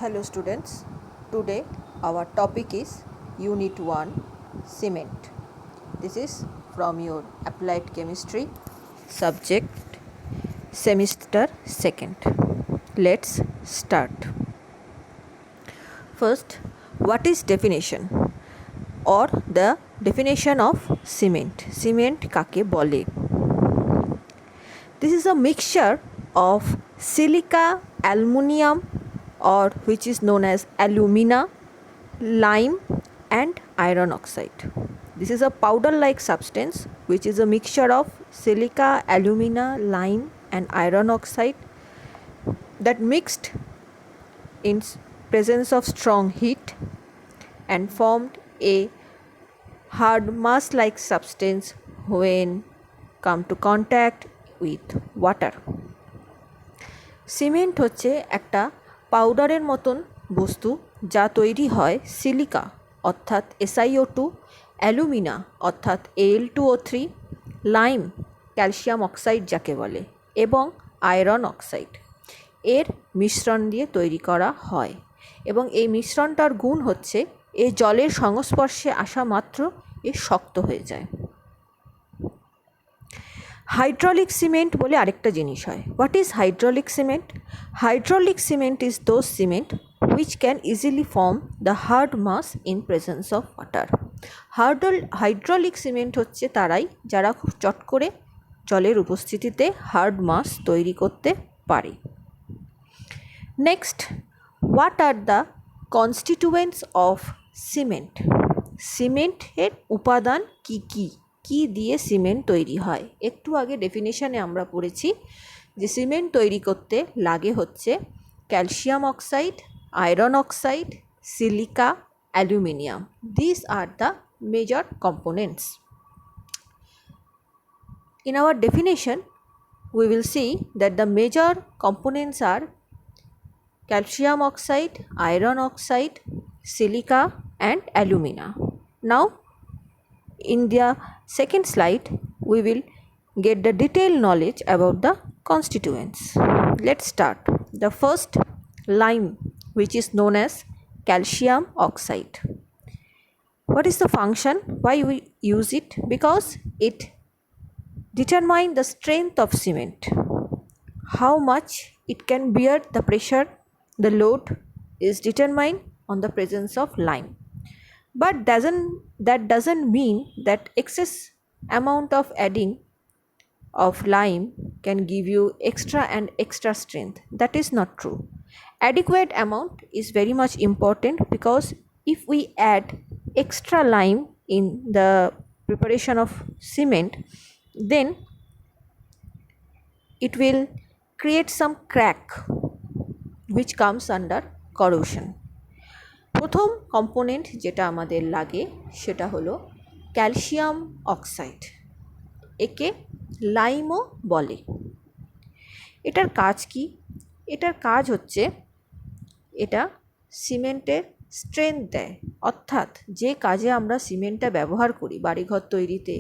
Hello students, today our topic is Unit 1 Cement. This is from your Applied Chemistry subject semester 2nd. Let's start. First, what is definition or the definition of cement? Cement kake bole? This is a mixture of silica, aluminium, or which is known as alumina, lime and iron oxide. This is a powder-like substance which is a mixture of silica, alumina, lime and iron oxide that mixed in presence of strong heat and formed a hard mass-like substance when come to contact with water. Cement হচ্ছে একটা পাউডারের মতন বস্তু যা তৈরি হয় silica অর্থাৎ SiO2, alumina অর্থাৎ Al2O3, লাইম ক্যালসিয়াম অক্সাইড যাকে বলে এবং আয়রন অক্সাইড এর মিশ্রণ দিয়ে তৈরি করা হয় এবং এই মিশ্রণটার গুণ হচ্ছে এ জলের সংস্পর্শে আসা মাত্র এ শক্ত হয়ে যায়। হাইড্রোলিক সিমেন্ট বলে আরেকটা জিনিস হয়। What is hydraulic cement? Hydraulic cement is those cement which can easily form the hard mass in presence of water. Hydraulic cement হচ্ছে তারাই যারা খুব চট করে জলের উপস্থিতিতে হার্ড মাস তৈরি করতে পারে। Next, what are the constituents of cement? সিমেন্টের উপাদান কি কি? কি দিয়ে সিমেন্ট তৈরি হয়? একটু আগে ডেফিনেশনে আমরা পড়েছি যে সিমেন্ট তৈরি করতে লাগে হচ্ছে calcium oxide, iron oxide, silica, aluminium. These are the major components. In our definition, we will see that the major components are calcium oxide, iron oxide, silica and alumina. Now, in the second slide, we will get the detailed knowledge about the constituents. Let's start. The first, lime, which is known as calcium oxide. What is the function? Why we use it? Because it determines the strength of cement, how much it can bear the pressure. The load is determined on the presence of lime, but that doesn't mean that excess amount of adding of lime can give you extra and extra strength. That is not true. Adequate amount is very much important, because if we add extra lime in the preparation of cement, then it will create some crack which comes under corrosion. প্রথম component যেটা আমাদের লাগে সেটা হলো calcium oxide, একে লাইমও বলে। এটার কাজ কি? এটার কাজ হচ্ছে এটা সিমেন্টের স্ট্রেংথ দেয়, অর্থাৎ যে কাজে আমরা সিমেন্টটা ব্যবহার করি বাড়িঘর তৈরিতে,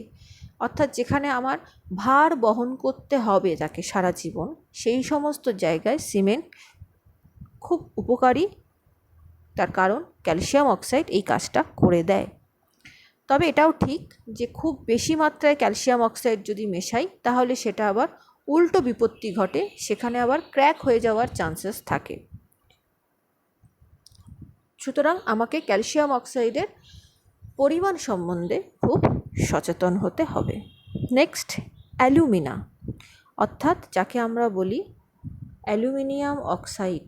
অর্থাৎ যেখানে আমার ভার বহন করতে হবে তাকে সারা জীবন, সেই সমস্ত জায়গায় সিমেন্ট খুব উপকারী, তার কারণ ক্যালসিয়াম অক্সাইড এই কাজটা করে দেয়। তবে এটাও ঠিক যে খুব বেশি মাত্রায় ক্যালসিয়াম অক্সাইড যদি মেশাই তাহলে সেটা আবার উল্টো বিপত্তি ঘটে, সেখানে আবার ক্র্যাক হয়ে যাওয়ার চান্সেস থাকে। সুতরাং আমাকে ক্যালসিয়াম অক্সাইডের পরিমাণ সম্বন্ধে খুব সচেতন হতে হবে। নেক্সট, অ্যালুমিনা, অর্থাৎ যাকে আমরা বলি aluminium oxide,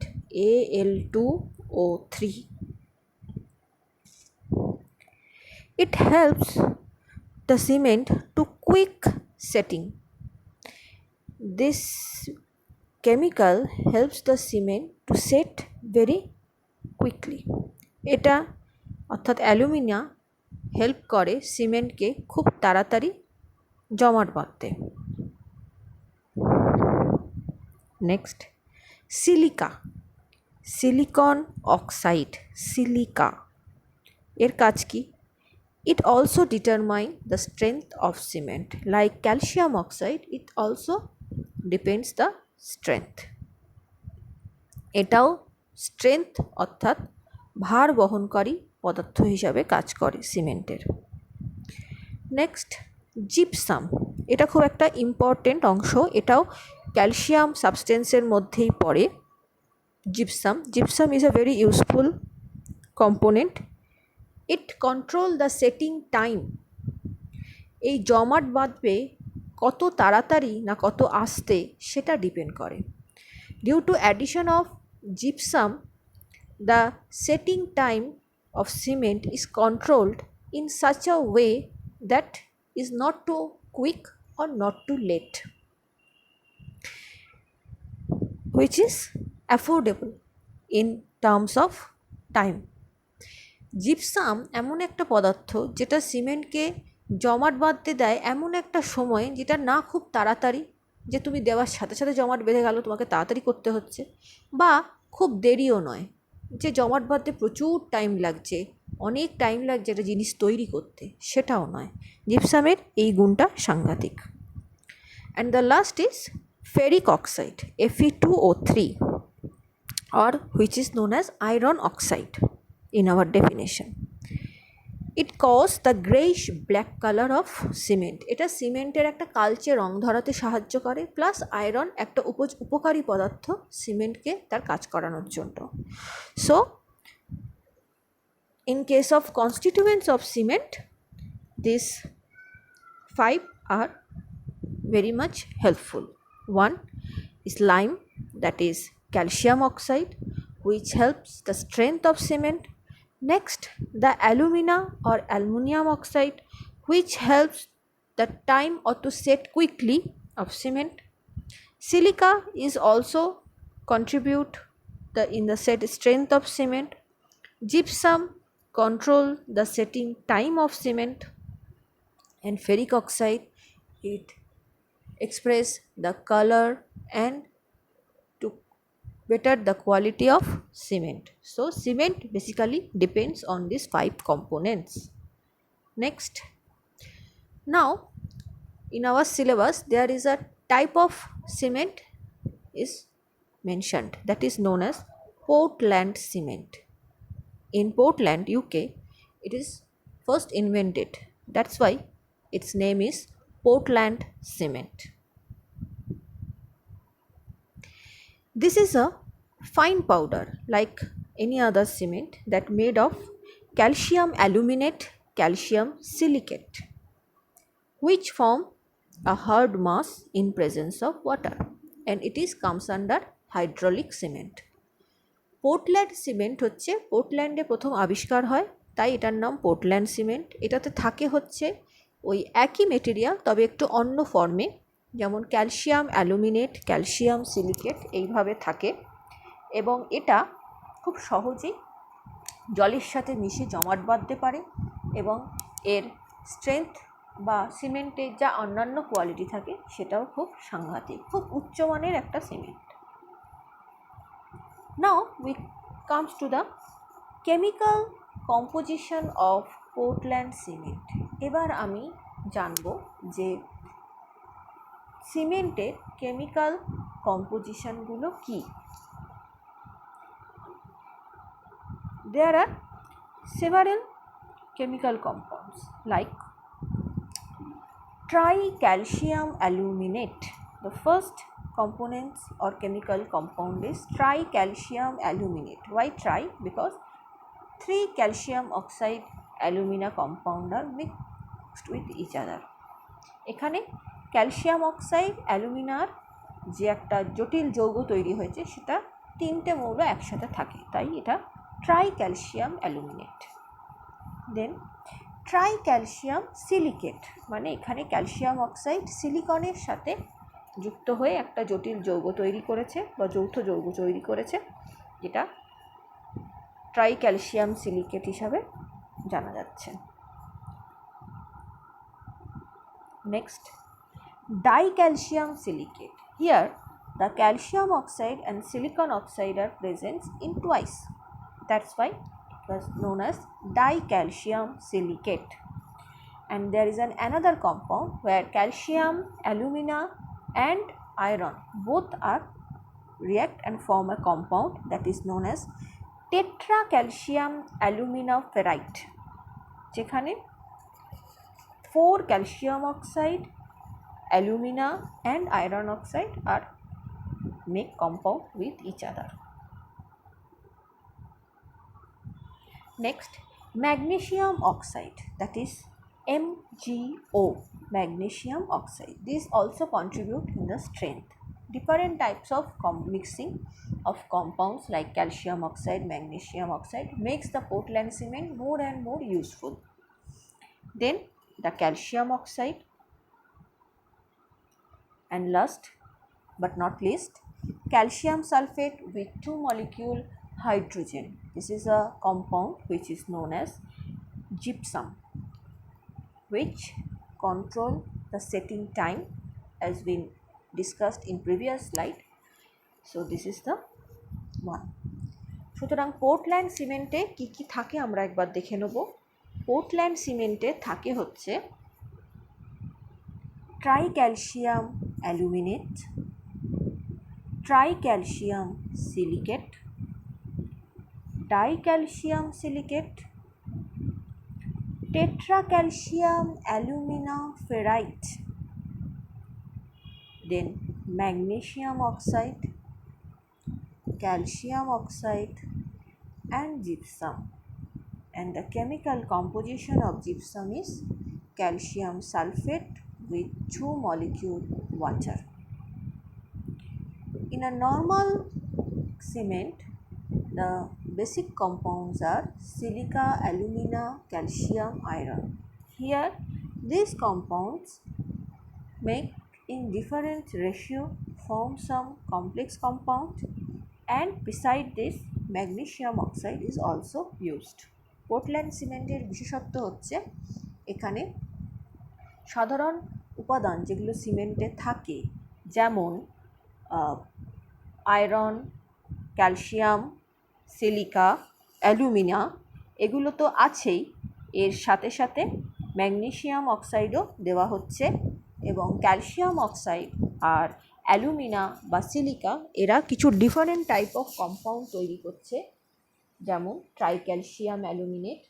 Al2O3. It helps the cement to quick setting. This chemical helps the cement to set very quickly. এটা অর্থাৎ অ্যালুমিনা হেল্প করে সিমেন্টকে খুব তাড়াতাড়ি জমাট বাঁধতে। Next, silica, silicon oxide, silica, এর কাজ কি? It also determines the strength of cement. Like calcium oxide, it also depends the strength. এটাও স্ট্রেংথ অর্থাৎ ভার বহনকারী পদার্থ হিসাবে কাজ করে সিমেন্টের। নেক্সট জিপসাম, এটা খুব একটা ইম্পর্টেন্ট অংশ, এটাও ক্যালসিয়াম সাবস্টেন্সের মধ্যেই পড়ে। Gypsum is a very useful component. It control the setting time. এই জমাট বাঁধবে কত তাড়াতাড়ি না কত আস্তে সেটা ডিপেন্ড করে। Due to addition of gypsum, the setting time of cement is controlled in such a way that is not too quick or not too late, which is affordable in terms of time. Gypsum এমন একটা পদার্থ যেটা সিমেন্টকে জমাট বাঁধতে দেয় এমন একটা সময় যেটা না খুব তাড়াতাড়ি, যে তুমি দেওয়ার সাথে সাথে জমাট বেঁধে গেল, তোমাকে তাড়াতাড়ি করতে হচ্ছে, বা খুব দেরিও নয়, যে জমাট বাঁধতে প্রচুর টাইম লাগছে, অনেক টাইম লাগছে একটা জিনিস তৈরি করতে, সেটাও নয়। জিপসামের এই গুণটা সাংঘাতিক। And the last is ferric oxide, Fe2O3, or which is known as iron oxide in our definition. It causes the greyish black color of cement. এটা সিমেন্টের একটা কালচে রং ধরাতে সাহায্য করে, প্লাস আয়রন একটা উপকারী পদার্থ সিমেন্টকে তার কাজ করানোর জন্য। So in case of constituents of cement, these 5 are very much helpful. One is lime, that is calcium oxide, which helps the strength of cement. Next, the alumina or aluminum oxide, which helps the time or to set quickly of cement. Silica is also contribute in the set strength of cement. Gypsum control the setting time of cement, and ferric oxide, it express the color and to better the quality of cement. So cement basically depends on these 5 components. Next, now in our syllabus there is a type of cement is mentioned, that is known as Portland cement. In Portland, UK, it is first invented, that's why its name is Portland cement. This is a fine powder like any other cement that made of calcium aluminate, calcium silicate, which form a hard mass in presence of water, and it is comes under hydraulic cement. Portland cement হচ্ছে পোর্টল্যান্ডে প্রথম আবিষ্কার হয়, তাই এটার নাম Portland cement. এটাতে থাকে হচ্ছে ওই একই মেটেরিয়াল, তবে একটু অন্য ফর্মে, যেমন ক্যালসিয়াম অ্যালুমিনেট, ক্যালসিয়াম সিলিকেট এইভাবে থাকে, এবং এটা খুব সহজেই জলের সাথে মিশে জমাট বাঁধতে পারে, এবং এর স্ট্রেংথ বা সিমেন্টের যা অন্যান্য কোয়ালিটি থাকে সেটাও খুব সাংঘাতিক, খুব উচ্চমানের একটা cement. Now we comes to the chemical composition of Portland cement. এবার আমি জানব যে সিমেন্টের কেমিক্যাল কম্পোজিশনগুলো কি। There are several chemical compounds like tricalcium aluminate. The first components or chemical compound is tricalcium aluminate. Why tri? Because 3 calcium oxide alumina compound are mixed with each other. এখানে calcium oxide অ্যালুমিনার যে একটা জটিল যৌগ তৈরি হয়েছে সেটা 3টে মৌল একসাথে থাকে, তাই এটা ট্রাইক্যালসিয়াম অ্যালুমিনেট। দেন ট্রাইক্যালসিয়াম সিলিকেট, মানে এখানে ক্যালসিয়াম অক্সাইড সিলিকনের সাথে যুক্ত হয়ে একটা জটিল যৌগ তৈরি করেছে বা যৌথ যৌগ তৈরি করেছে, যেটা ট্রাইক্যালসিয়াম সিলিকেট হিসাবে জানা যাচ্ছে। Next, dicalcium silicate. Here the calcium oxide and silicon oxide are present in twice, that's why it was known as dicalcium silicate. And there is another compound where calcium, alumina and iron both are react and form a compound that is known as tetracalcium alumina ferrite, যেখানে 4 calcium oxide, alumina and iron oxide are make compound with each other. Next, magnesium oxide, that is MgO, magnesium oxide. These also contribute in the strength. Different types of mixing of compounds like calcium oxide, magnesium oxide makes the Portland cement more and more useful. Then the calcium oxide, and last but not least, calcium sulfate with 2 molecule hydrogen. This is a compound which is known as gypsum, which control the setting time as been discussed in previous slide. So this is the one. সুতরাং Portland সিমেন্টে কি কি থাকে আমরা একবার দেখে নেব। Portland সিমেন্টে থাকে হচ্ছে tricalcium aluminate, tricalcium silicate, dicalcium silicate, tetracalcium alumina ferrite, then magnesium oxide, calcium oxide and gypsum, and the chemical composition of gypsum is calcium sulfate with 2 molecule water. In a normal cement, the basic compounds are silica, alumina, calcium, iron. Here these compounds make in different ratio form some complex compound, and beside this magnesium oxide is also used. Portland সিমেন্টের বিশেষত্ব হচ্ছে এখানে সাধারণ উপাদান যেগুলো সিমেন্টে থাকে, যেমন iron, calcium, silica, alumina, এগুলো তো আছেই, এর সাথে সাথে ম্যাগনেসিয়াম অক্সাইডও দেওয়া হচ্ছে, এবং ক্যালসিয়াম অক্সাইড আর অ্যালুমিনা বা সিলিকা এরা কিছু ডিফারেন্ট টাইপ অফ কম্পাউন্ড তৈরি করছে, যেমন tricalcium aluminate,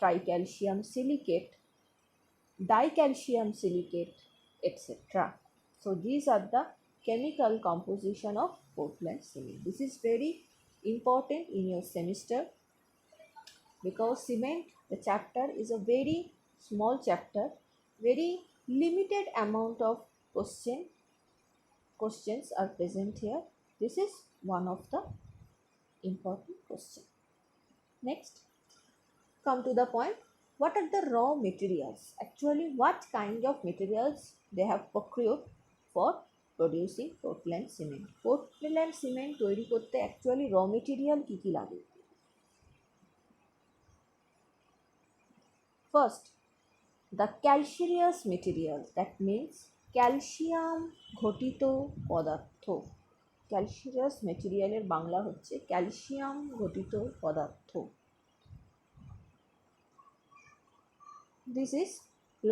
tricalcium silicate, dicalcium silicate, etc. So these are the chemical composition of Portland cement. This is very important in your semester because cement, the chapter is a very small chapter, very limited amount of questions are present here. This is one of the important question. Next, come to the point. What are the raw materials? Actually, what kind of materials they have procured for producing Portland cement? Portland cement তৈরি করতে actually raw material কি কি লাগে? First, the calcareous material, that means calcium ঘটিত পদার্থ। ক্যালসিয়াস ম্যাটেরিয়ালের বাংলা হচ্ছে calcium ঘটিত পদার্থ। This is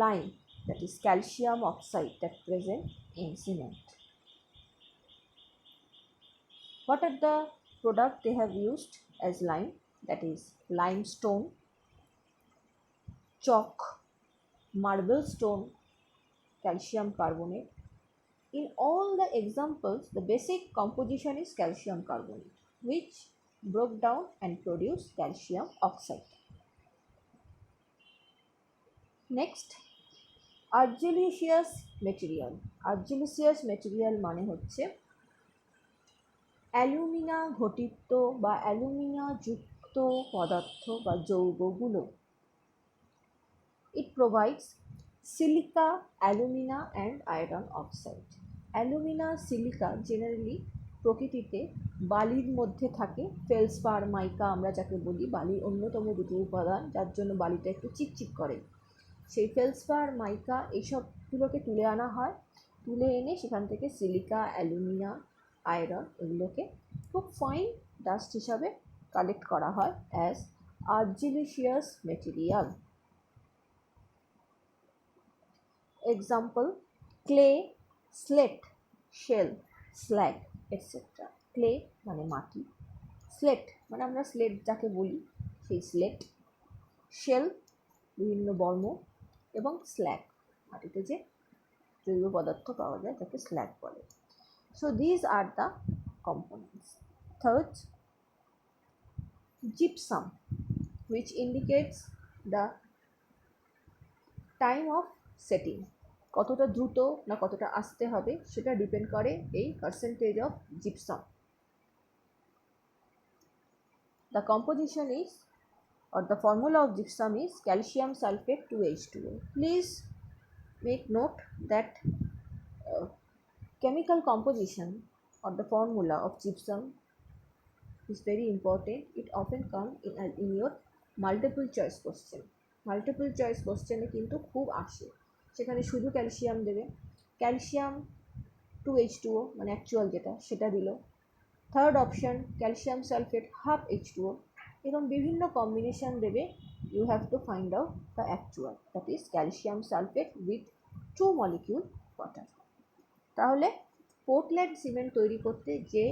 lime, that is calcium oxide that present in cement. What are the product they have used as lime? That is limestone, chalk, marble stone, calcium carbonate. In all the examples, the basic composition is calcium carbonate, which broke down and produced calcium oxide. Next, argillaceous material. Argillaceous material মানে হচ্ছে alumina ঘটিত বা alumina যুক্ত পদার্থ বা যৌগগুলো। It provides silica, alumina and iron oxide. Alumina, silica generally প্রকৃতিতে বালির মধ্যে থাকে। ফেলসপার, মাইকা আমরা যাকে বলি, বালির অন্যতম দুটো উপাদান যার জন্য বালিটা একটু চিকচিক করে। সেই ফেলসপার, মাইকা এইসবগুলোকে তুলে আনা হয়, তুলে এনে সেখান থেকে সিলিকা, অ্যালুমিনা, আয়রন এগুলোকে খুব ফাইন ডাস্ট হিসাবে কালেক্ট করা হয় as argillaceous material. Example, clay, slate, shell, slag. Etcetera. Clay মানে মাটি, স্লেট মানে আমরা স্লেট যাকে বলি সেই স্লেট, শেল বিভিন্ন বর্ম এবং স্ল্যাগ মাটিতে যে জৈব পদার্থ পাওয়া যায় তাকে স্ল্যাগ বলে। So these are the components. Third, gypsum, which indicates the time of setting, কতটা দ্রুত না কতটা আসতে হবে সেটা ডিপেন্ড করে এই percentage of gypsum. The composition is or the formula of gypsum is calcium sulfate 2H2O. Please make note that chemical composition or the formula of gypsum is very important. It often comes in your multiple choice question. Multiple choice কোশ্চেনে কিন্তু খুব আসে, সেখানে শুধু calcium দেবে, calcium 2H2O মানে actual যেটা সেটা দিল, third option calcium sulphate half H2O, এরকম বিভিন্ন কম্বিনেশান দেবে। You have to find out the actual, that is calcium sulphate with 2 molecule water. তাহলে পোর্টল্যান্ড সিমেন্ট তৈরি করতে যে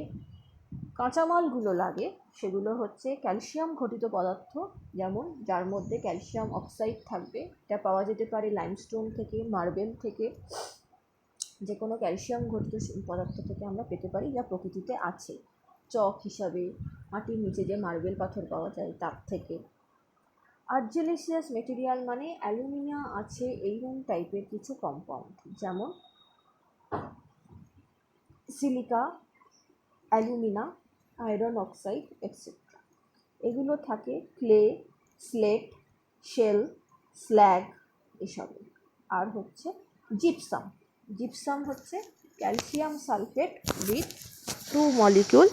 কাঁচামালগুলো লাগে সেগুলো হচ্ছে ক্যালসিয়াম ঘটিত পদার্থ, যেমন যার মধ্যে ক্যালসিয়াম অক্সাইড থাকবে, এটা পাওয়া যেতে পারে লাইমস্টোন থেকে, মার্বেল থেকে, যে কোনো ক্যালসিয়াম ঘটিত পদার্থ থেকে আমরা পেতে পারি যা প্রকৃতিতে আছে, চক হিসাবে মাটির নিচে যে মার্বেল পাথর পাওয়া যায় তার থেকে। আর্জিলিসিয়াস মেটেরিয়াল মানে অ্যালুমিনিয়াম আছে এইরকম টাইপের কিছু কম্পাউন্ড, যেমন silica, alumina, iron oxide etcetera. এগুলো থাকে ক্লে, স্লেট, শেল, স্ল্যাগ এসবে। আর হচ্ছে জিপসাম, জিপসাম হচ্ছে calcium sulphate with 2 molecule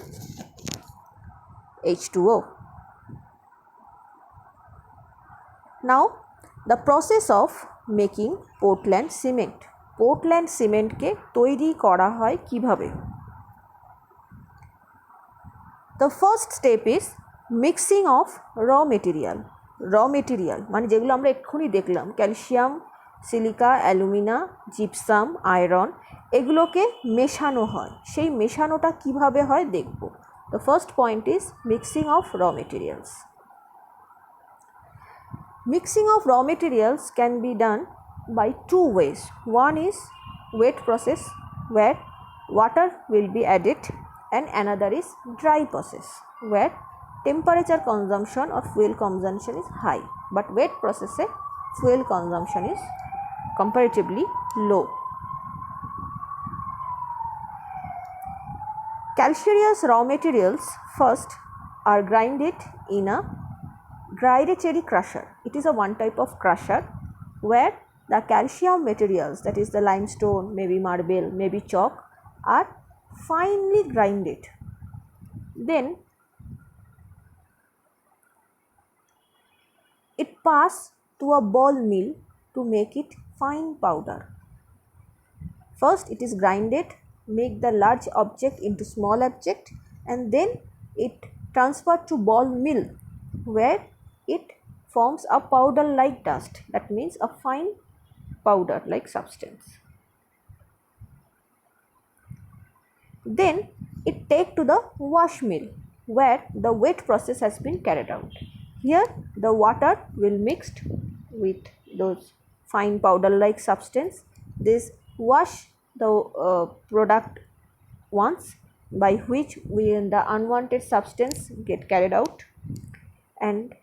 H2O. Now the process of making Portland cement. Portland সিমেন্টকে তৈরি করা হয় কিভাবে? The first step is mixing of raw material. র মেটেরিয়াল মানে যেগুলো আমরা এক্ষুনি দেখলাম, calcium, silica, alumina, gypsum, iron, এগুলোকে মেশানো হয়। সেই মেশানোটা কিভাবে হয় দেখব। The first point is mixing of raw materials. Mixing of raw materials can be done by two ways. One is wet process where water will be added, and another is dry process where temperature consumption or fuel consumption is high, but wet process fuel consumption is comparatively low. Calcareous raw materials first are grinded in a gyratory crusher. It is a one type of crusher where the calcium materials, that is the limestone, maybe marble, maybe chalk, are finely grinded. Then it pass to a ball mill to make it fine powder. First it is grinded, make the large object into small object, and then it transferred to ball mill where it forms a powder like dust, that means a fine powder like substance. Then it take to the wash mill where the wet process has been carried out. Here the water will mixed with those fine powder like substance. This wash the product once, by which the unwanted substance get carried out, and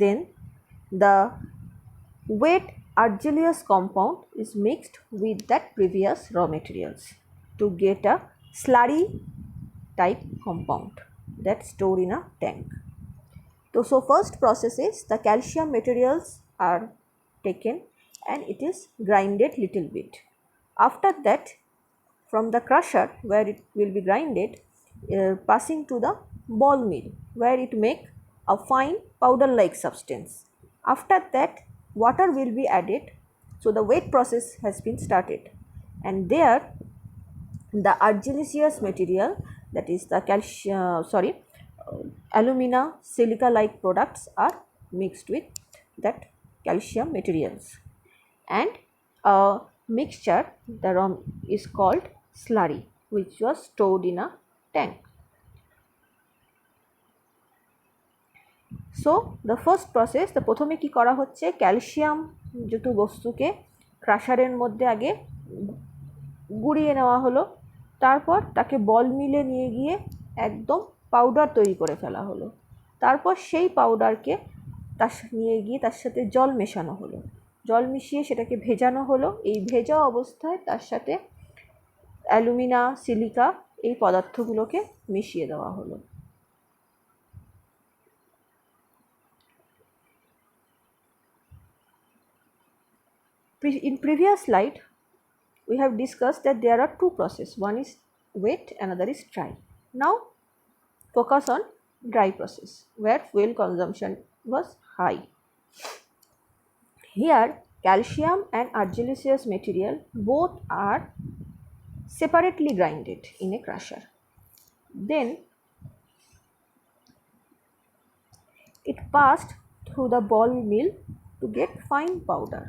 then the wet argillaceous compound is mixed with that previous raw materials to get a slurry type compound that stored in a tank. So first process is the calcium materials are taken and it is grinded little bit. After that, from the crusher where it will be grinded, passing to the ball mill where it make a fine powder like substance. After that, water will be added, so the wet process has been started, and there the argillaceous material, that is the alumina, silica like products are mixed with that calcium materials, and a mixture, the raw is called slurry, which was stored in a tank. So the first process, the প্রথমে কি করা হচ্ছে, calcium যুক্ত বস্তুকে ক্রাশারের মধ্যে আগে গুঁড়িয়ে নেওয়া হলো, তারপর তাকে বল মিলে নিয়ে গিয়ে একদম পাউডার তৈরি করে ফেলা হলো। তারপর সেই পাউডারকে নিয়ে গিয়ে তার সাথে জল মেশানো হলো, জল মিশিয়ে সেটাকে ভেজানো হলো। এই ভেজা অবস্থায় তার সাথে অ্যালুমিনা, সিলিকা এই পদার্থগুলোকে মিশিয়ে দেওয়া হলো। In previous slide, we have discussed that there are two processes. One is wet, another is dry. Now, focus on dry process where fuel consumption was high. Here, calcium and argillaceous material both are separately grinded in a crusher. Then, it passed through the ball mill to get fine powder.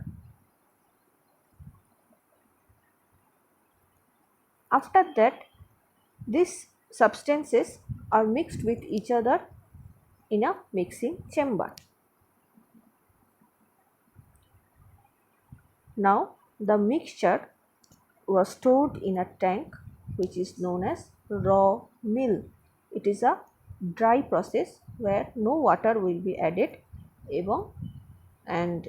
After that, these substances are mixed with each other in a mixing chamber. Now, the mixture was stored in a tank which is known as raw mill. It is a dry process where no water will be added, and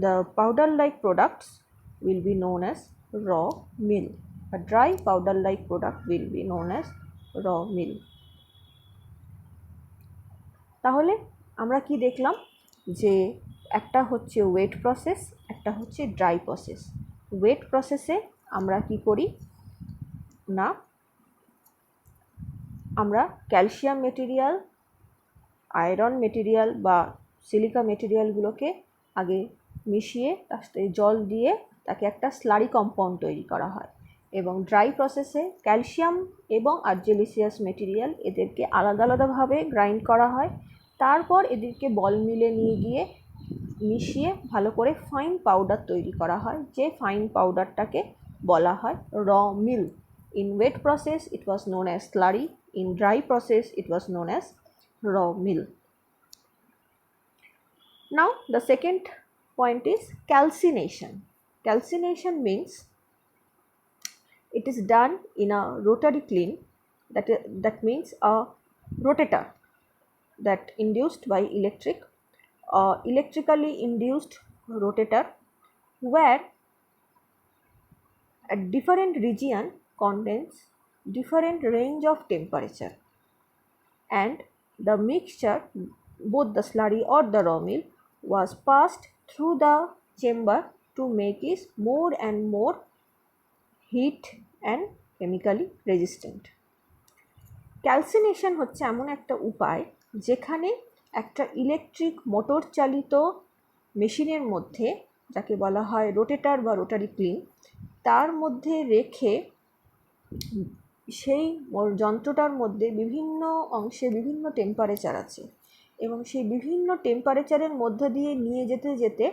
the powder like products will be known as raw mill. A dry powder like product will be known as raw mill. তাহলে আমরা কি দেখলাম যে একটা হচ্ছে wait process, একটা হচ্ছে dry process. Wait প্রসেসে আমরা কি করি না, আমরা ক্যালসিয়াম মেটেরিয়াল, আয়রন মেটেরিয়াল বা সিলিকা মেটেরিয়ালগুলোকে আগে মিশিয়ে তার সাথে জল দিয়ে তাকে একটা স্লারি কম্পাউন্ড তৈরি করা হয়, এবং ড্রাই প্রসেসে ক্যালসিয়াম এবং আর্জিলিসিয়াস মেটেরিয়াল এদেরকে আলাদা আলাদাভাবে গ্রাইন্ড করা হয়। তারপর এদেরকে বল মিলে নিয়ে গিয়ে মিশিয়ে ভালো করে ফাইন পাউডার তৈরি করা হয়, যে ফাইন পাউডারটাকে বলা হয় raw meal. In wet process it was known as slurry, in dry process it was known as raw meal. Now the second point is calcination. Calcination means it is done in a rotary kiln, that means a rotator that induced by electrically induced rotator, where a different region contains different range of temperature, and the mixture, both the slurry or the raw mill, was passed through the chamber to make it more and more heat and chemically resistant. Calcination হচ্ছে এমন একটা উপায় যেখানে একটা electric motor চালিত মেশিনের মধ্যে, যাকে বলা হয় রোটেটর বা রোটারি ক্লিন, তার মধ্যে রেখে সেই যন্ত্রটার মধ্যে বিভিন্ন অংশে বিভিন্ন টেম্পারেচার আছে, এবং সেই বিভিন্ন টেম্পারেচারের মধ্য দিয়ে নিয়ে যেতে যেতে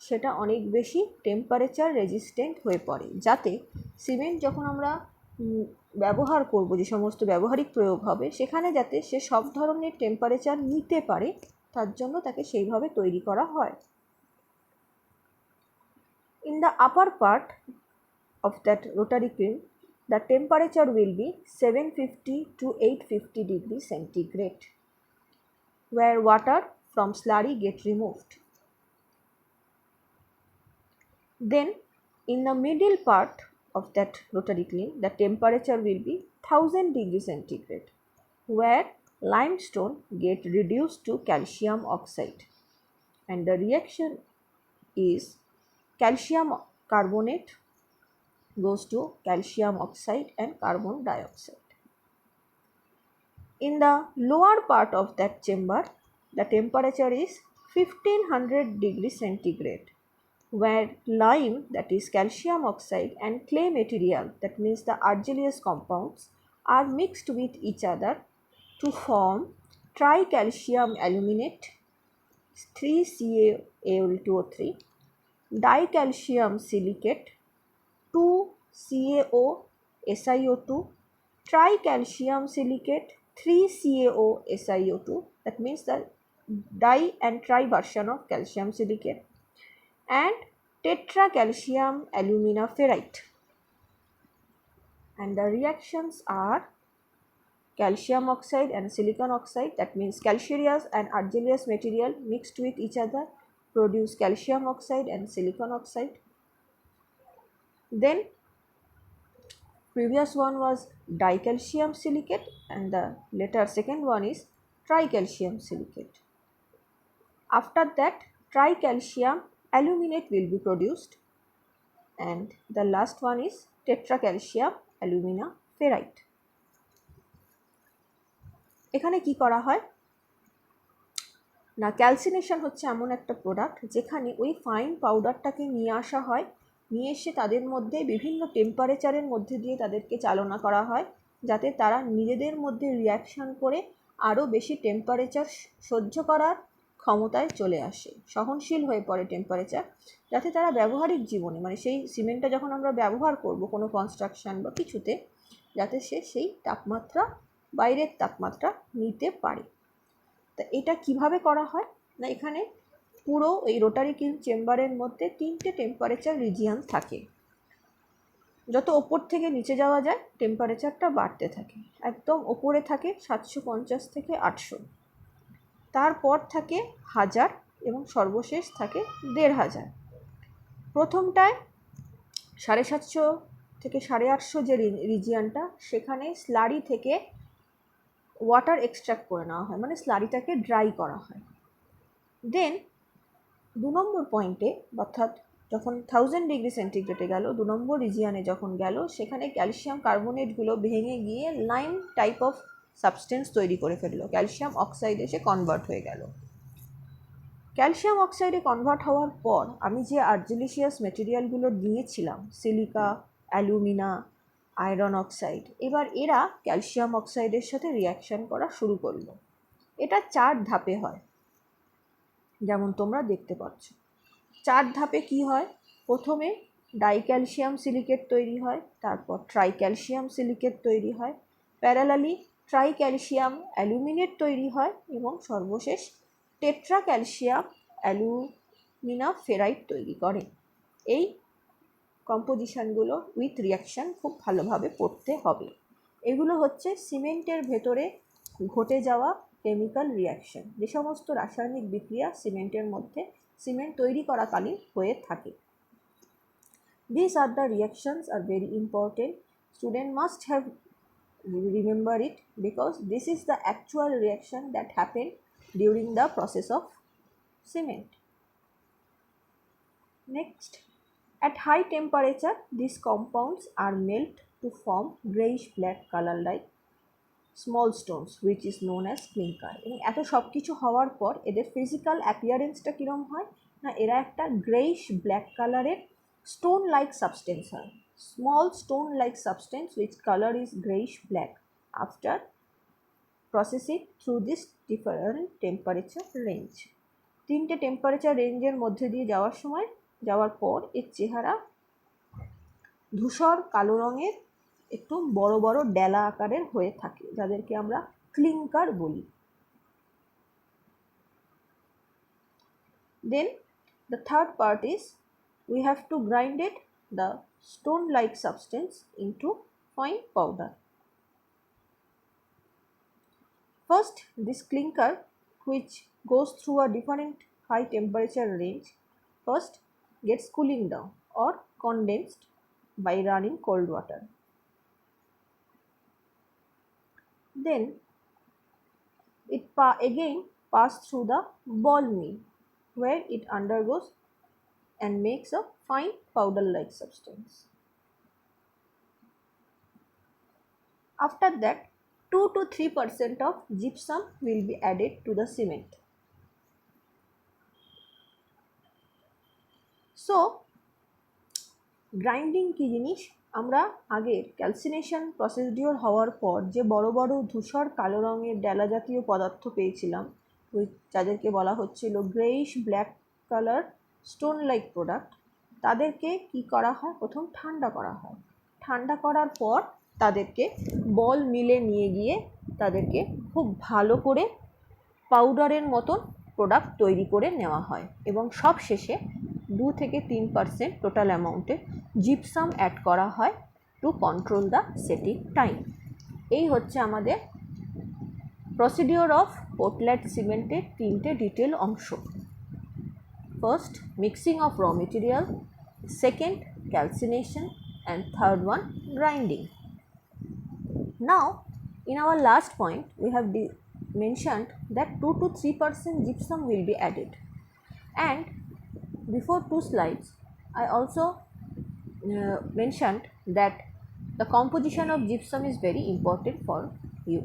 সেটা অনেক বেশি টেম্পারেচার রেজিস্ট্যান্ট হয়ে পড়ে, যাতে সিমেন্ট যখন আমরা ব্যবহার করব, যে সমস্ত ব্যবহারিক প্রয়োগ হবে সেখানে যাতে সে সব ধরনের টেম্পারেচার নিতে পারে, তার জন্য তাকে সেইভাবে তৈরি করা হয়। In the upper part of that rotary kiln, the temperature will be 750 to 850 degrees centigrade, where water from slurry get removed. Then in the middle part of that rotary kiln, the temperature will be 1000 degrees centigrade, where limestone get reduced to calcium oxide, and the reaction is calcium carbonate goes to calcium oxide and carbon dioxide. In the lower part of that chamber, the temperature is 1500 degrees centigrade, where lime, that is calcium oxide, and clay material, that means the argillaceous compounds, are mixed with each other to form tricalcium aluminate 3CaAl2O3, dicalcium silicate, 2CaO SiO2, tricalcium silicate, 3CaO SiO2, that means the di and tri version of calcium silicate, and tetracalcium alumina ferrite. And the reactions are calcium oxide and silicon oxide, that means calcareous and argillaceous material mixed with each other produce calcium oxide and silicon oxide. Then previous one was dicalcium silicate and the later second one is tricalcium silicate. After that, tricalcium aluminate will be produced, and the last one is tetracalcium alumina ferrite. এখানে কি করা হয় না, calcination হচ্ছে এমন একটা product যেখানে ওই ফাইন পাউডারটাকে নিয়ে আসা হয়, নিয়ে এসে তাদের মধ্যে বিভিন্ন টেম্পারেচারের মধ্যে দিয়ে তাদেরকে চালনা করা হয়, যাতে তারা নিজেদের মধ্যে রিয়াকশান করে আরও বেশি টেম্পারেচার সহ্য করার ক্ষমতায় চলে আসে, সহনশীল হয়ে পড়ে টেম্পারেচার, যাতে তারা ব্যবহারিক জীবনে মানে সেই সিমেন্টটা যখন আমরা ব্যবহার করব কোনো কনস্ট্রাকশান বা কিছুতে, যাতে সে সেই তাপমাত্রা বাইরের তাপমাত্রা নিতে পারে। তা এটা কিভাবে করা হয় না, এখানে পুরো এই রোটারি কিল চেম্বারের মধ্যে 3টে টেম্পারেচার রিজিয়ন থাকে। যত ওপর থেকে নিচে যাওয়া যায় টেম্পারেচারটা বাড়তে থাকে। একদম ওপরে থাকে 750 থেকে 800, তারপর থাকে 1000 এবং সর্বশেষ থাকে 1500। প্রথমটায় 750 থেকে 850 যে রিজিয়নটা, সেখানে স্লারি থেকে ওয়াটার এক্সট্র্যাক্ট করে নেওয়া হয়, মানে স্লারিটাকে ড্রাই করা হয়। দেন 2 নম্বর পয়েন্টে, অর্থাৎ যখন 1000 ডিগ্রি সেন্টিগ্রেডে গেল, 2 নম্বর রিজিয়নে যখন গেল, সেখানে ক্যালসিয়াম কার্বনেটগুলো ভেঙে গিয়ে লাইম টাইপ অফ সাবস্টেন্স তৈরি করে ফেললো, ক্যালসিয়াম অক্সাইডে এসে কনভার্ট হয়ে গেল। ক্যালসিয়াম অক্সাইডে কনভার্ট হওয়ার পর আমি যে আর্জিলিশিয়াস মেটেরিয়ালগুলো দিয়েছিলাম, সিলিকা, অ্যালুমিনা, আয়রন অক্সাইড, এবার এরা ক্যালসিয়াম অক্সাইডের সাথে রিয়াকশান করা শুরু করলো। এটা 4 ধাপে হয়, যেমন তোমরা দেখতে পাচ্ছ। 4 ধাপে কি হয়, প্রথমে ডাইক্যালসিয়াম সিলিকেট তৈরি হয়, তারপর ট্রাইক্যালসিয়াম সিলিকেট তৈরি হয়, প্যারালালি ট্রাইক্যালসিয়াম অ্যালুমিনেট তৈরি হয়, এবং সর্বশেষ টেট্রাক্যালসিয়াম অ্যালুমিনা ফেরাইট তৈরি করে। এই কম্পোজিশনগুলো উইথ রিয়াকশান খুব ভালোভাবে পড়তে হবে। এগুলো হচ্ছে সিমেন্টের ভেতরে ঘটে যাওয়া কেমিক্যাল রিয়াকশান, যে সমস্ত রাসায়নিক বিক্রিয়া সিমেন্টের মধ্যে সিমেন্ট তৈরি করাকালীন হয়ে থাকে। These are the reactions are very important. Student must have remember it, because this is the actual reaction that happened during the process of cement. Next, at high temperature, these compounds are melt to form grayish black color like small stones, which is known as clinker. এবং এত সব কিছু হওয়ার পর এদের physical অ্যাপিয়ারেন্সটা কীরকম হয় না, এরা একটা গ্রেইশ ব্ল্যাক কালারের স্টোন লাইক সাবস্টেন্স হয়, small stone like substance which colour is greyish black after processing through this different temperature range. 3টে টেম্পারেচার রেঞ্জের মধ্যে দিয়ে যাওয়ার পর এর চেহারা ধূসর কালো রঙের, একটু বড় বড় ডেলা আকারের হয়ে থাকে, যাদেরকে আমরা ক্লিঙ্কার বলি। Then the third part is we have to grind it, the stone like substance, into fine powder. First, this clinker, which goes through a different high temperature range, first gets cooling down or condensed by running cold water. Then it again pass through the ball mill, where it undergoes and makes a fine powder like substance. After that, 2 to 3% of gypsum will be added to the cement. So grinding কী জিনিস, আমরা আগের calcination procedure হওয়ার পর যে বড় বড় ধূসর কালো রঙের ডেলা জাতীয় পদার্থ পেয়েছিলাম, যাদেরকে বলা হচ্ছিল greyish black colour stone like product, তাদেরকে কি করা হয়, প্রথম ঠান্ডা করা হয়। ঠান্ডা করার পর তাদেরকে বল মিলে নিয়ে গিয়ে তাদেরকে খুব ভালো করে পাউডারের মতন প্রোডাক্ট তৈরি করে নেওয়া হয় এবং সব শেষে 2-3% টোটাল অ্যামাউন্টে জিপসাম অ্যাড করা হয় to control the setting time. এই হচ্ছে আমাদের প্রসিডিওর অফ পোর্টল্যান্ড সিমেন্টের তিনটে ডিটেল অংশ। First, mixing of raw material, second, calcination, and third one, grinding. Now in our last point we have mentioned that 2-3% gypsum will be added, and before 2 slides I also mentioned that the composition of gypsum is very important for you.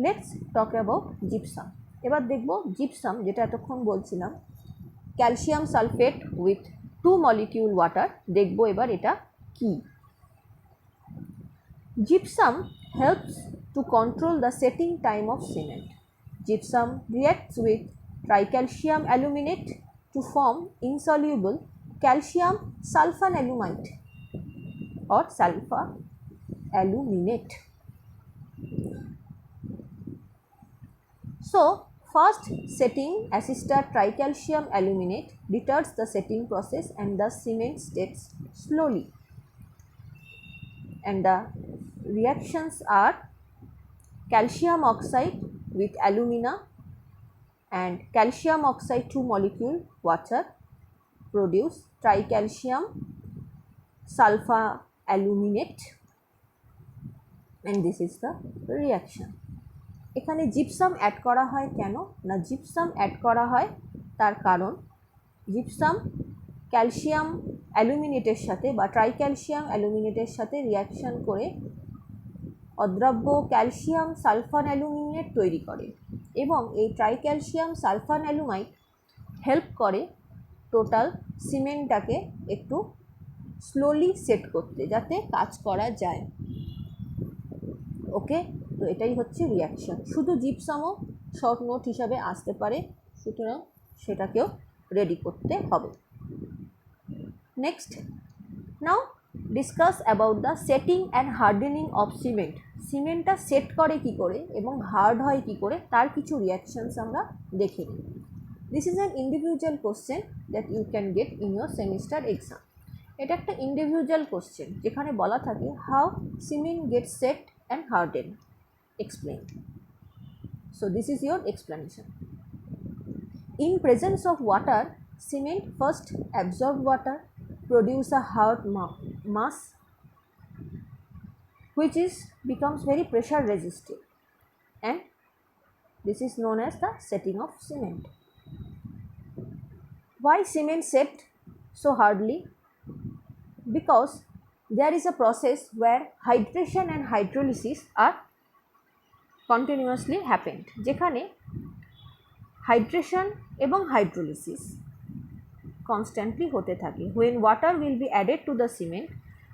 Let's talk about gypsum. এবার দেখব gypsum, যেটা এতক্ষণ বলছিলাম calcium sulphate with 2 molecule water, দেখব এবার এটা কি। Gypsum helps to control the setting time of cement. Gypsum reacts with tricalcium aluminate to form insoluble calcium sulfonalumide or sulfur aluminate. So first setting assister tricalcium aluminate deters the setting process and the cement sets slowly, and the reactions are calcium oxide with alumina and calcium oxide 2 molecule water produce tricalcium sulfur aluminate, and this is the reaction. এখানে gypsum add করা হয় কেন না, gypsum add করা হয় তার কারণ gypsum calcium অ্যালুমিনেটের সাথে বা ট্রাইক্যালসিয়াম অ্যালুমিনেটের সাথে রিয়াকশন করে অদ্রাব্য ক্যালসিয়াম সালফার অ্যালুমিনেট তৈরি করে এবং এই ট্রাইক্যালসিয়াম সালফার অ্যালুমাইড হেল্প করে টোটাল সিমেন্টটাকে একটু স্লোলি সেট করতে, যাতে কাজ করা যায়। ওকে, তো এটাই হচ্ছে রিয়াকশন। শুধু জিপসামও শর্ট নোট হিসাবে আসতে পারে, সুতরাং সেটাকেও রেডি করতে হবে। Next, now discuss about the setting and hardening of cement. সিমেন্টটা সেট করে কি করে এবং হার্ড হয় কি করে তার কিছু রিয়াকশনস আমরা দেখে নিই। This is an individual question that you can get in your semester exam. এটা একটা ইন্ডিভিজুয়াল কোশ্চেন যেখানে বলা থাকে how cement get set and harden. Explain. So this is your explanation. In presence of water, cement first absorb water, produce a hard mass which becomes very pressure resistive, and this is known as the setting of cement. Why cement set so hardly? Because there is a process where hydration and hydrolysis are continuously happened, যেখানে hydration এবং hydrolysis constantly হতে থাকে। when water will be added to the cement,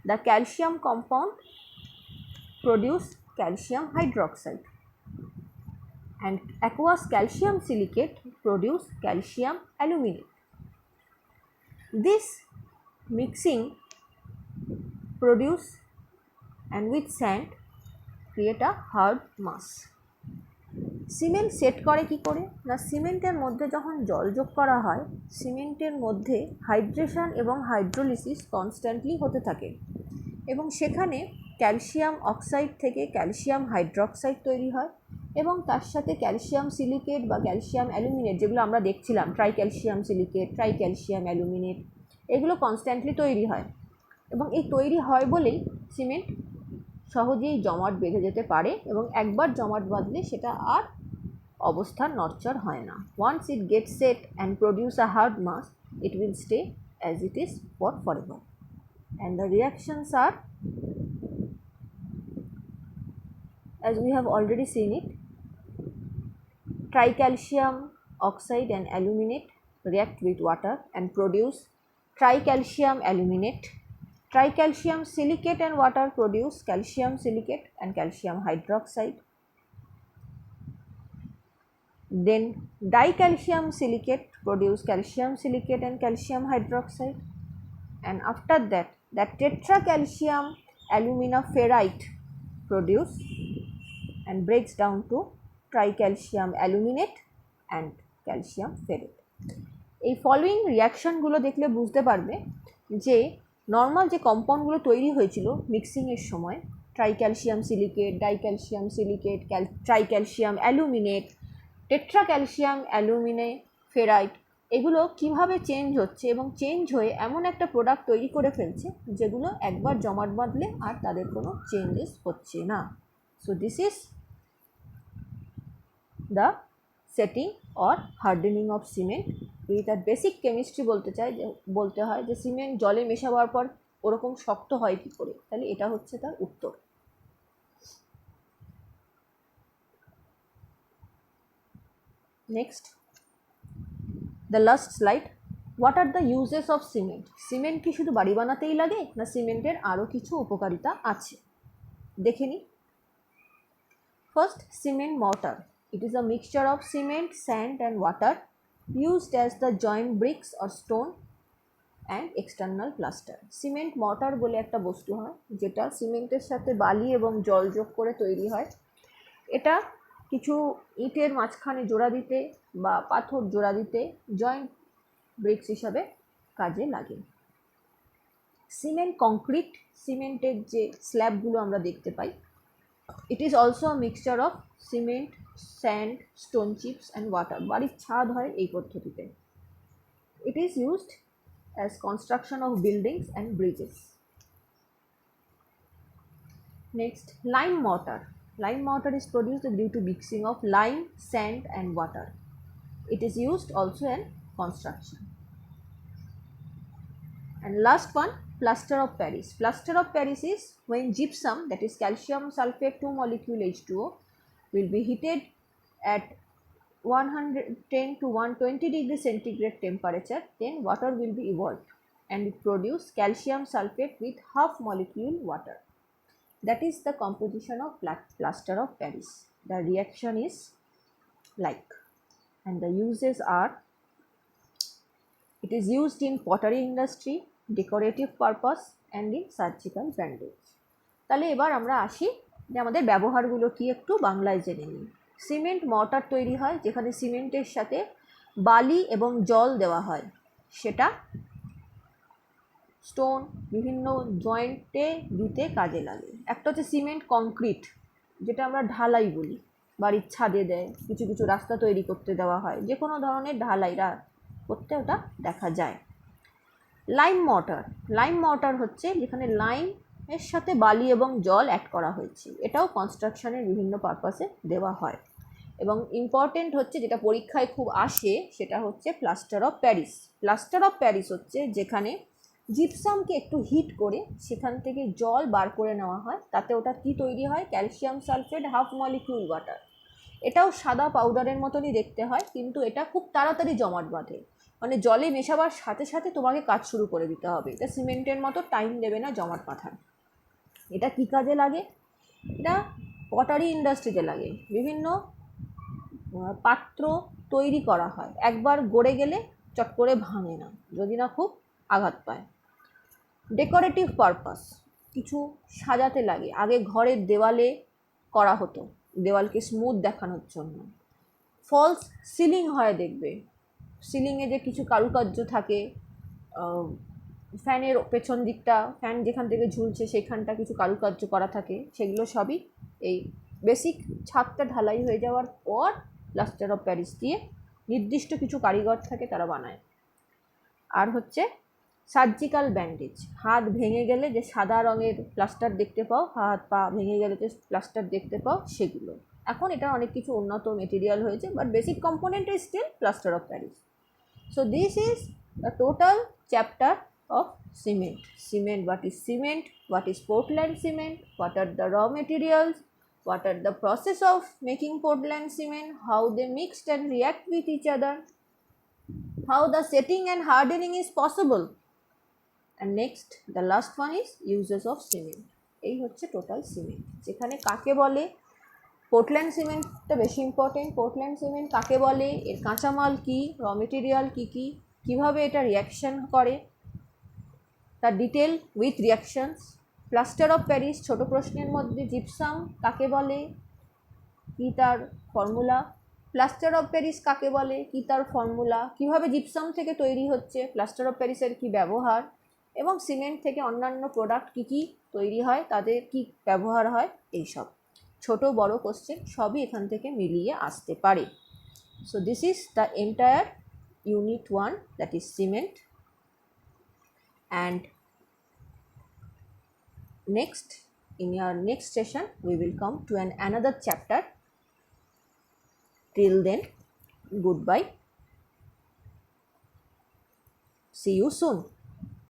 the calcium compound produce calcium hydroxide and aqueous calcium silicate produce calcium aluminate. This mixing produce and with sand create a hard mass. Cement set করে কি করে না, সিমেন্টের মধ্যে যখন জল যোগ করা হয় সিমেন্টের মধ্যে হাইড্রেশন এবং হাইড্রোলিসিস কনস্ট্যান্টলি হতে থাকে এবং সেখানে ক্যালসিয়াম অক্সাইড থেকে ক্যালসিয়াম হাইড্রক্সাইড তৈরি হয় এবং তার সাথে ক্যালসিয়াম সিলিকেট বা ক্যালসিয়াম অ্যালুমিনেট, যেগুলো আমরা দেখছিলাম ট্রাইক্যালসিয়াম সিলিকেট, ট্রাইক্যালসিয়াম অ্যালুমিনেট, এগুলো কনস্ট্যান্টলি তৈরি হয় এবং এই তৈরি হয় বলেই সিমেন্ট সহজেই জমাট বেঁধে যেতে পারে এবং একবার জমাট বাঁধলে সেটা আর অবস্থার নড়চড় হয় না। Once it get set and produce a hard mass, it will stay as it is for forever, and the reactions are as we have already seen it. Tricalcium oxide and aluminate react with water and produce tricalcium aluminate. Tricalcium silicate and water produce calcium silicate and calcium hydroxide. Then dicalcium silicate produce calcium silicate and calcium hydroxide, and after that tetracalcium alumina ferrite produce and breaks down to tricalcium aluminate and calcium ferrate. এই following রিয়াকশানগুলো দেখলে বুঝতে পারবে যে normal যে কম্পাউন্ডগুলো তৈরি হয়েছিল মিক্সিংয়ের সময়, tricalcium silicate, dicalcium silicate, tricalcium aluminate, tetracalcium alumino ferrite, এগুলো কিভাবে চেঞ্জ হচ্ছে এবং চেঞ্জ হয়ে এমন একটা প্রোডাক্ট তৈরি করে ফেলছে যেগুলো একবার জমাট বাঁধলে আর তাদের কোনো চেঞ্জেস হচ্ছে না। So this is the setting or hardening of cement. যদি তার বেসিক কেমিস্ট্রি বলতে হয় যে সিমেন্ট জলে মেশাবার পর ওরকম শক্ত হয় কী করে, তাহলে এটা হচ্ছে তার উত্তর। Next, the last slide. What are the uses of cement? Cement কি শুধু বাড়ি বানাতেই লাগে, না সিমেন্টের আরও কিছু উপকারিতা আছে? দেখে নিই। First, cement mortar. It is a mixture of cement, sand and water used as the joint bricks or stone and external plaster. Cement mortar বলে একটা বস্তু হয় যেটা সিমেন্টের সাথে বালি এবং জল যোগ করে তৈরি হয়। এটা কিছু ইটের মাঝখানে জোড়া দিতে বা পাথর জোড়া দিতে জয়েন্ট ব্রিক্স হিসাবে কাজে লাগে। সিমেন্ট কংক্রিট, সিমেন্টের যে স্ল্যাবগুলো আমরা দেখতে পাই, it is also a mixture of cement, sand, stone chips and water. বাড়ির ছাদ হয় এই পদ্ধতিতে। It is used as construction of buildings and bridges. Next, lime mortar. Lime mortar is produced due to mixing of lime, sand and water. It is used also in construction. And last one, plaster of Paris. Plaster of Paris is when gypsum, that is calcium sulfate 2 molecule H2O, will be heated at 110 to 120 degree centigrade temperature, then water will be evolved and it produce calcium sulfate with half molecule water. That is the composition of plaster of Paris. The reaction is like, and the uses are, it is used in pottery industry, decorative purpose and in surgical bandage. তাহলে এবার আমরা আসি যে আমাদের ব্যবহারগুলো কি একটু বাংলায় জেনে নিই। সিমেন্ট মর্টার তৈরি হয় যেখানে সিমেন্টের সাথে বালি এবং জল দেওয়া হয়, সেটা স্টোন বিভিন্ন জয়েন্টে দিতে কাজে লাগে। একটা হচ্ছে সিমেন্ট কংক্রিট, যেটা আমরা ঢালাই বলি, বাড়ির ছাদে দেয়, কিছু কিছু রাস্তা তৈরি করতে দেওয়া হয়, যে কোনো ধরনের ঢালাইরা করতে ওটা দেখা যায়। লাইম মর্টার, লাইম মর্টার হচ্ছে যেখানে লাইম এর সাথে বালি এবং জল অ্যাড করা হয়েছে, এটাও কনস্ট্রাকশনের বিভিন্ন পারপাসে দেওয়া হয়। এবং ইম্পর্টেন্ট হচ্ছে যেটা পরীক্ষায় খুব আসে, সেটা হচ্ছে plaster of Paris. Plaster of Paris হচ্ছে যেখানে জিপসামকে একটু হিট করে সেখান থেকে জল বার করে নেওয়া হয়, তাতে ওটা কি তৈরি হয়, calcium sulphate half molecule water. এটাও সাদা পাউডারের মতনই দেখতে হয়, কিন্তু এটা খুব তাড়াতাড়ি জমাট বাঁধে, মানে জলে মেশাবার সাথে সাথে তোমাকে কাজ শুরু করে দিতে হবে, এটা সিমেন্টের মতো টাইম দেবে না জমাট বাঁধার। এটা কী কাজে লাগে? এটা পটারি ইন্ডাস্ট্রিতে লাগে, বিভিন্ন পাত্র তৈরি করা হয়, একবার গড়ে গেলে চট করে ভাঙে না যদি না খুব আঘাত পায়। ডেকোরেটিভ পারপাস, কিছু সাজাতে লাগে, আগে ঘরের দেওয়ালে করা হতো দেওয়ালকে স্মুথ দেখানোর জন্য। ফলস সিলিং হয়, দেখবে সিলিংয়ে যে কিছু কারুকার্য থাকে, ফ্যানের পেছন দিকটা, ফ্যান যেখান থেকে ঝুলছে সেখানটা কিছু কারুকার্য করা থাকে, সেগুলো সবই এই বেসিক ছাদটা ঢালাই হয়ে যাওয়ার পর প্লাস্টার অফ প্যারিস দিয়ে নির্দিষ্ট কিছু কারিগর থাকে তারা বানায়। আর হচ্ছে সার্জিক্যাল ব্যান্ডেজ, হাত ভেঙে গেলে যে সাদা রঙের প্লাস্টার দেখতে পাও, হাত পা ভেঙে গেলে যে প্লাস্টার দেখতে পাও, সেগুলো। এখন এটা অনেক কিছু উন্নত মেটেরিয়াল হয়েছে, but basic component is still plaster of Paris. So this is the total chapter of cement. Cement, what is cement, what is Portland cement, what are the raw materials, what are the process of making Portland cement, how they mixed and react with each other, how the setting and hardening is possible, and next the last one is uses of cement. এই হচ্ছে total cement, যেখানে কাকে বলে, Portland সিমেন্টটা বেশি important. Portland cement কাকে বলে, এর কাঁচামাল কী, র মেটেরিয়াল কী কী, কীভাবে এটা রিয়াকশান করে, তার detail with reactions. Plaster of Paris ছোট প্রশ্নের মধ্যে, জিপসাম কাকে বলে, কী তার ফর্মুলা, প্লাস্টার অফ প্যারিস কাকে বলে, কী তার ফর্মুলা, কীভাবে জিপসাম থেকে তৈরি হচ্ছে, প্লাস্টার অফ প্যারিসের কী ব্যবহার, এবং সিমেন্ট থেকে অন্যান্য প্রোডাক্ট কী কী তৈরি হয়, তাদের কী ব্যবহার হয়, এইসব ছোট বড় কোশ্চেন সবই এখান থেকে মিলিয়ে আসতে পারে। So this is the entire unit 1, that is cement. And next, in your next session we will come to another chapter. Till then, goodbye, see you soon.